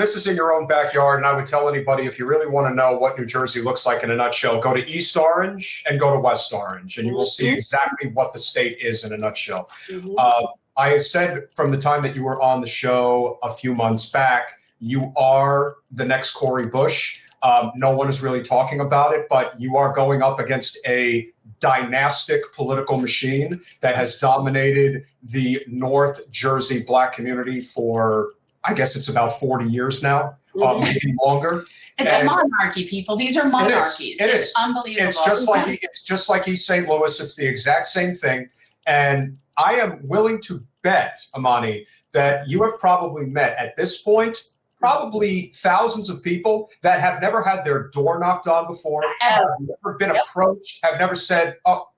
this is in your own backyard, and I would tell anybody, if you really want to know what New Jersey looks like in a nutshell, go to East Orange and go to West Orange, and you will see exactly what the state is in a nutshell. I have said from the time that you were on the show a few months back, you are the next Cori Bush. No one is really talking about it, but you are going up against a dynastic political machine that has dominated the North Jersey Black community for, I guess it's about 40 years now, maybe longer. It's a monarchy, people. These are monarchies. It is. Unbelievable. It's just like East St. Louis. It's the exact same thing. And I am willing to bet, Imani, that you have probably met at this point probably thousands of people that have never had their door knocked on before, have never been approached, have never said, oh,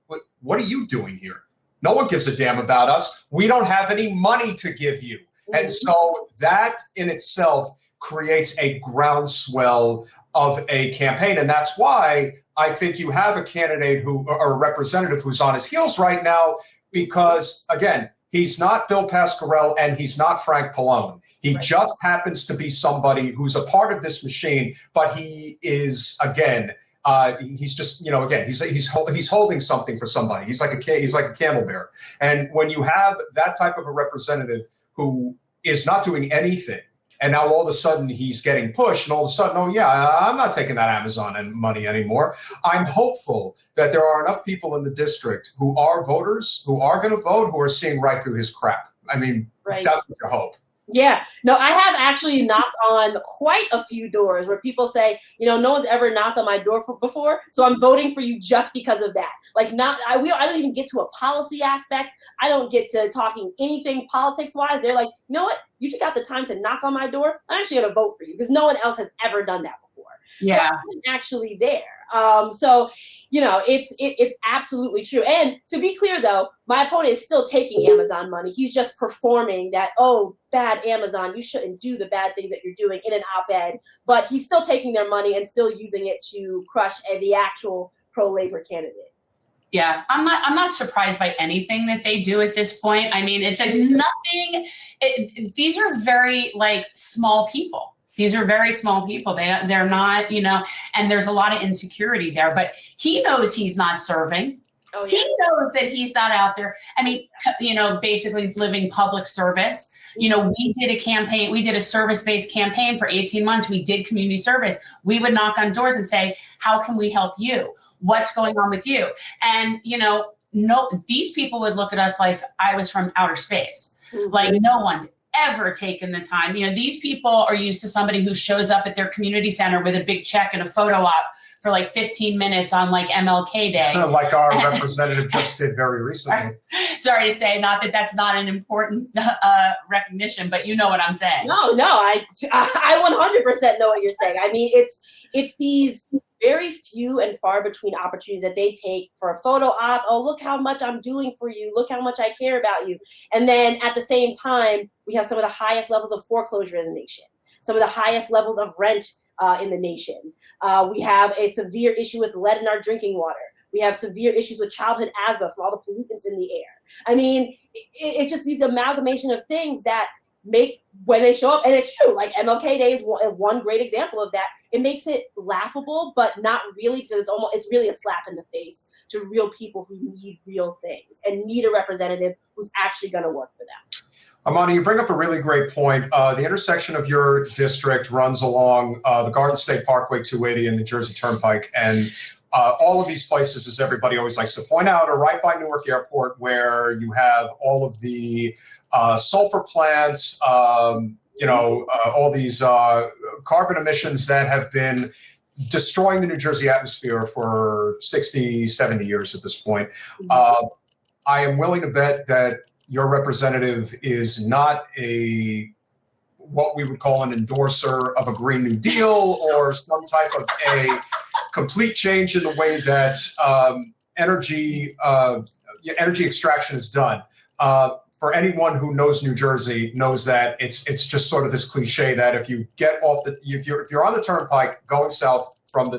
what are you doing here? No one gives a damn about us. We don't have any money to give you. And so that in itself creates a groundswell of a campaign. And that's why I think you have a candidate or a representative who's on his heels right now, because, again, he's not Bill Pasquarello and he's not Frank Pallone. He just happens to be somebody who's a part of this machine, but he is, again, he's just, he's holding something for somebody. He's like a camel bear. And when you have that type of a representative who is not doing anything, and now all of a sudden he's getting pushed, and all of a sudden, I'm not taking that Amazon money anymore. I'm hopeful that there are enough people in the district who are voters, who are going to vote, who are seeing right through his crap. I mean, that's what you hope. Yeah. No, I have actually knocked on quite a few doors where people say, no one's ever knocked on my door before, so I'm voting for you just because of that. Like, I don't even get to a policy aspect. I don't get to talking anything politics-wise. They're like, you know what? You took out the time to knock on my door. I'm actually going to vote for you because no one else has ever done that before. Yeah. So I'm actually there. It's absolutely true. And to be clear, though, my opponent is still taking Amazon money. He's just performing that, bad Amazon, you shouldn't do the bad things that you're doing in an op-ed. But he's still taking their money and still using it to crush the actual pro-labor candidate. Yeah, I'm not surprised by anything that they do at this point. I mean, it's like nothing. These are very small people. These are very small people. They're not, and there's a lot of insecurity there. But he knows he's not serving. Oh, yeah. He knows that he's not out there. I mean, basically living public service. We did a campaign. We did a service-based campaign for 18 months. We did community service. We would knock on doors and say, how can we help you? What's going on with you? And, these people would look at us like I was from outer space. Mm-hmm. Like no one's ever taken the time. These people are used to somebody who shows up at their community center with a big check and a photo op for 15 minutes on MLK Day. Like our representative just did very recently. Sorry to say, not that that's not an important recognition, but you know what I'm saying. No, I 100% know what you're saying. I mean, it's these very few and far between opportunities that they take for a photo op. Oh, look how much I'm doing for you. Look how much I care about you. And then at the same time, we have some of the highest levels of foreclosure in the nation, some of the highest levels of rent in the nation. We have a severe issue with lead in our drinking water. We have severe issues with childhood asthma from all the pollutants in the air. I mean, it's just these amalgamation of things that make, when they show up, and it's true, MLK Day is one great example of that. It makes it laughable, but not really, because it's really a slap in the face to real people who need real things and need a representative who's actually going to work for them. Imani, you bring up a really great point. The intersection of your district runs along the Garden State Parkway 280 and the Jersey Turnpike. And all of these places, as everybody always likes to point out, are right by Newark Airport, where you have all of the sulfur plants, all these carbon emissions that have been destroying the New Jersey atmosphere for 60, 70 years at this point. I am willing to bet that your representative is not what we would call an endorser of a Green New Deal or some type of a complete change in the way that energy extraction is done. For anyone who knows New Jersey knows that it's just sort of this cliche that if you get off if you're on the turnpike going south from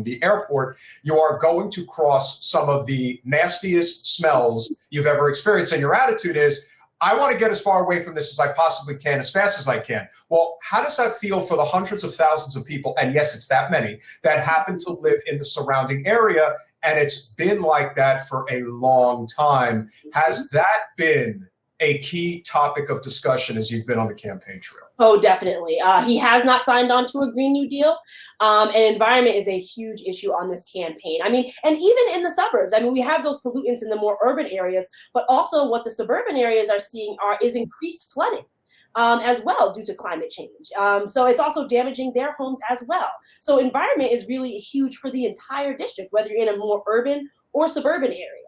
the airport, you are going to cross some of the nastiest smells you've ever experienced. And your attitude is, I want to get as far away from this as I possibly can, as fast as I can. Well, how does that feel for the hundreds of thousands of people, and yes, it's that many, that happen to live in the surrounding area, and it's been like that for a long time? Has that been a key topic of discussion as you've been on the campaign trail? Oh, definitely. He has not signed on to a Green New Deal, and environment is a huge issue on this campaign. I mean, and even in the suburbs, I mean, we have those pollutants in the more urban areas, but also what the suburban areas are seeing is increased flooding as well due to climate change. So it's also damaging their homes as well. So environment is really huge for the entire district, whether you're in a more urban or suburban area.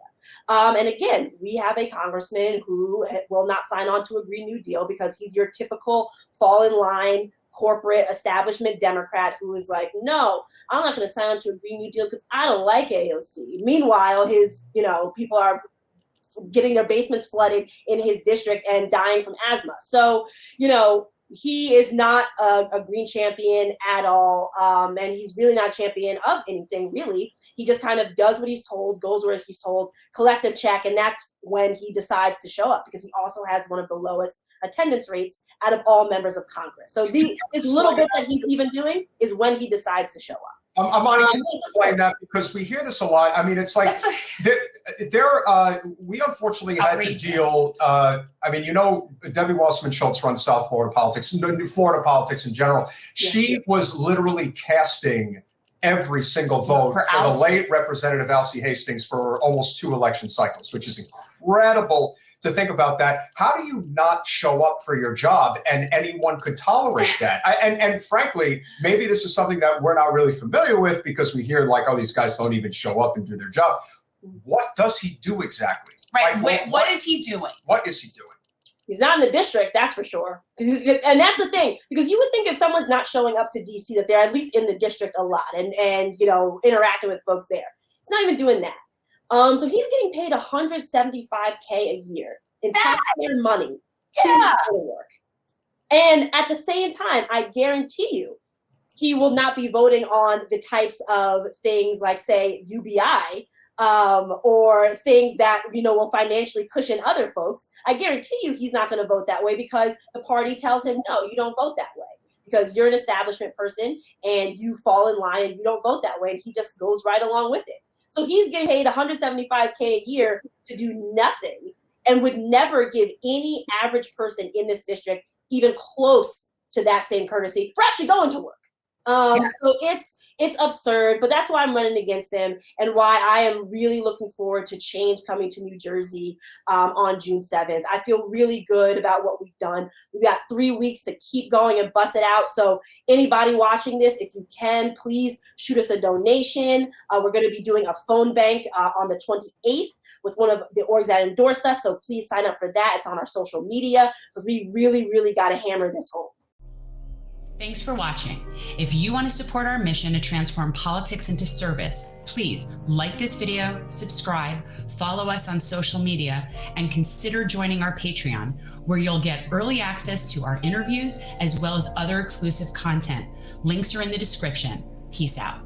And again, we have a congressman who will not sign on to a Green New Deal because he's your typical fall in line corporate establishment Democrat who is like, no, I'm not going to sign on to a Green New Deal because I don't like AOC. Meanwhile, his, people are getting their basements flooded in his district and dying from asthma. So, he is not a green champion at all, and he's really not a champion of anything, really. He just kind of does what he's told, goes where he's told, collective check, and that's when he decides to show up, because he also has one of the lowest attendance rates out of all members of Congress. So this little bit that he's even doing is when he decides to show up. Imani, can you explain that? Because we hear this a lot. I mean, it's like we unfortunately had to deal. Debbie Wasserman Schultz runs South Florida politics, Florida politics in general. She was literally casting every single vote for the late Representative Alcee Hastings for almost 2 election cycles, which is incredible to think about that. How do you not show up for your job and anyone could tolerate that? And frankly, maybe this is something that we're not really familiar with because we hear like, oh, these guys don't even show up and do their job. What does he do exactly? Right. What is he doing? What is he doing? He's not in the district, that's for sure. And that's the thing, because you would think if someone's not showing up to D.C. that they're at least in the district a lot and interacting with folks there. It's not even doing that. So he's getting paid $175K a year in taxpayer money to do work. And at the same time, I guarantee you, he will not be voting on the types of things like, say, UBI, or things that, will financially cushion other folks. I guarantee you he's not going to vote that way because the party tells him, no, you don't vote that way because you're an establishment person and you fall in line and you don't vote that way. And he just goes right along with it. So he's getting paid $175K a year to do nothing and would never give any average person in this district even close to that same courtesy for actually going to work. So it's absurd, but that's why I'm running against him and why I am really looking forward to change coming to New Jersey on June 7th. I feel really good about what we've done. We've got 3 weeks to keep going and bust it out. So anybody watching this, if you can, please shoot us a donation. We're going to be doing a phone bank on the 28th with one of the orgs that endorsed us. So please sign up for that. It's on our social media because we really, really got to hammer this home. Thanks for watching. If you want to support our mission to transform politics into service, please like this video, subscribe, follow us on social media, and consider joining our Patreon, where you'll get early access to our interviews as well as other exclusive content. Links are in the description. Peace out.